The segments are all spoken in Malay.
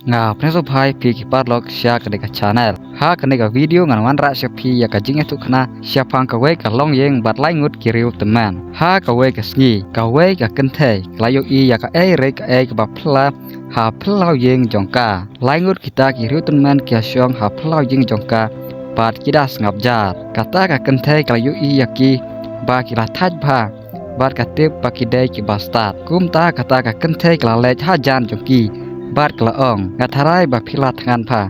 Nga prenso phai pi ki parlok share ka deka channel ha ka nega video ngan wan ra shapi ya ka jinga tu khna siapang ka we ka long yeng bat lai ngut ki riu teman ha ka we ka sngi ka we ka kenthe klayo I ya ka re ka ka ba phla ha phlau yeng jongka lai ngut kita ki riu teman kya syong ha phlau yeng jongka bat kidas ngap jar kata ka kenthe klayo I ya ki ba ki la thaj bha bat ka tip pa ki dei ki bastat kum ta kata ka kenthe kla le ha jan jongki bat kala ong ngatharai ba phila thangan pha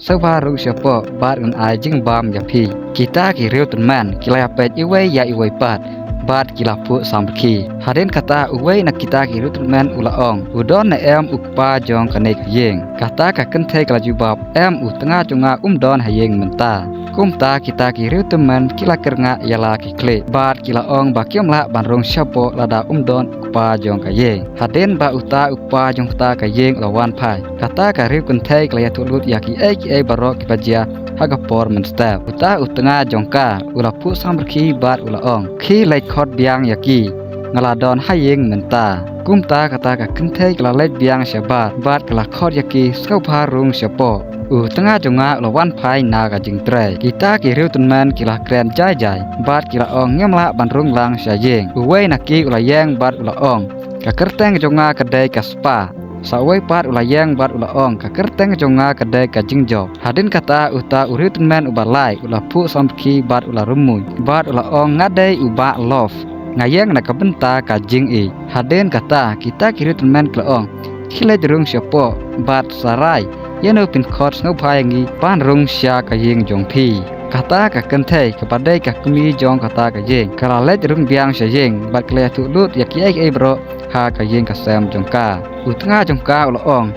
soba ru syapo bat un ai jing bam ya phi kita ki riu tun man kila pet iwe ya iwe pat bat kila pu samki haden kata uwe na kita ki riu tun man ula ong udon na em ukpa jong kane yeng kata ka kenthe kala jubab em u tanga junga don hayeng menta kumta kita ki riu tun man kila kernga yala ki kle bat kila ong ba kiam la ban rong syapo lada don pa jong ka yeng haden ba uta ukpa jong ta ka yeng lawan phai kata ka riu kenthe kala ya tulut ya ki ai barok ki bajia haga por mensta uta utanga jongka ula pu samrki bat ula ong khi lai khot biang yaki ngala don hayeng menta kumta kata ka kenthe kala lai biang syabat bat kala khot yaki skau pharung syapo tengah jonga lawan phai na ka jingtre kita ki riu tunman kila kren jai jai bat kila ong ngemla banrung lang syayeng uwe naki ula yang bat ula ong ka kerteng jonga kedai ka spa sawai pat ula yang bat ula ong ka kerteng jonga kedai ka jingjo hadin kata uta uriu tunman ubalai ula pu samki bat ula rumui bat ula ong ngadai uba love ngayang na kabenta ka jing hadin kata kita ki riu tunman kila ong khile derung syapo bat sarai yano pin khot ngau phayangi pan rung sya ka yeng jong phi kata ka kenthe ka padai ka kumi jong kata ka yeng kala let rung biang sya yeng bat kle tu lut ya ki ai bro ha ka yeng ka sam jong ka utnga jong ka ul ong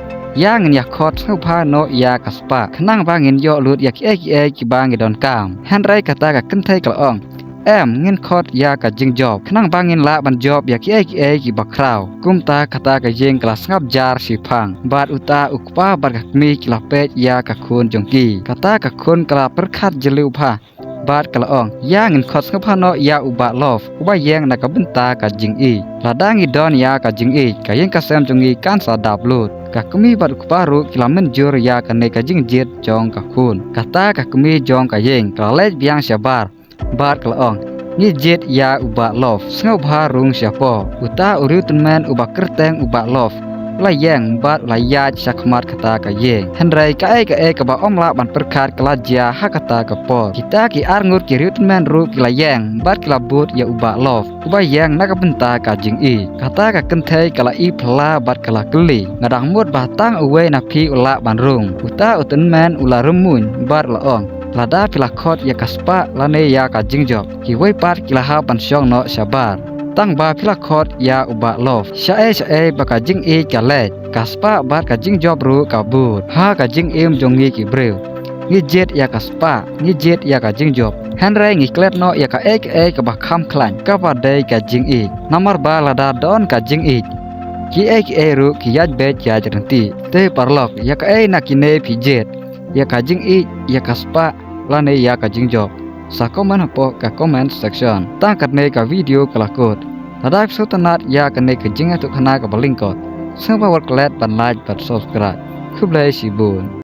yang ya khot ngau pha no ya ka spa khnang bangin yo lut ya ki ai ki bang don kam han rai kata ka kenthe ka ong em ngin khot ya ka jing job khnang bangin la ban job ya ki ki bakrau kumta kata ka jeng kelas ngap jar sipang bat uta ukpa bar ka mi kila pet ya ka khun jongki kata ka khun kala perkhat jeliu pha bat kala ong ya ngin khot ngap no ya uba love uba yeng na ka benta ka jing ladang don ya ka jing ka yeng ka sem jongi kan sa dap lut ka kumi bat ukpa ru kila men jur ya ka ne ka jing jet jong ka khun kata ka kumi jong ka yeng kala let biang syabar bat kala ong ni jet ya uba love ngau bha rung syapo uta uriu tunman uba kerteng uba love la yang bat la ya sakmat kata ka ye henrai ka ka ba omla ban perkhat kala jia ha kata ka po kita ki arngut ki riu tunman ru ki la yang bat kala but ya uba love uba yang na ka benta ka jing kata ka kenthe kala phla bat kala kli ngadang mut batang uwe na phi ula ban rung uta utunman ula rumun bat la ong lada pila khot ya kaspa lane ya ka jingjob ki wei pat kila ha pan syong no syabar tang ba pila khot ya uba love syae ba ka jing ka le kaspa bat ka jingjob ru ka but ha ka jing jongi ki breu ngi jet ya kaspa ngi jet ya ka jingjob hanrai ngi klet no ya ka ka ba kham khlan ka ba dei ka jing namar ba lada don ka jing ki ru ki yaj bet ya jernti te parlok ya ka na kine pi jet ya ka jing ya kaspa lane ya ka jingjob sa komen po ka comment section tang katne ka video kelakut tada sutanat ya kane ka jinga tu khana ka balingkot sangba wal klet ban like ban subscribe kublai sibun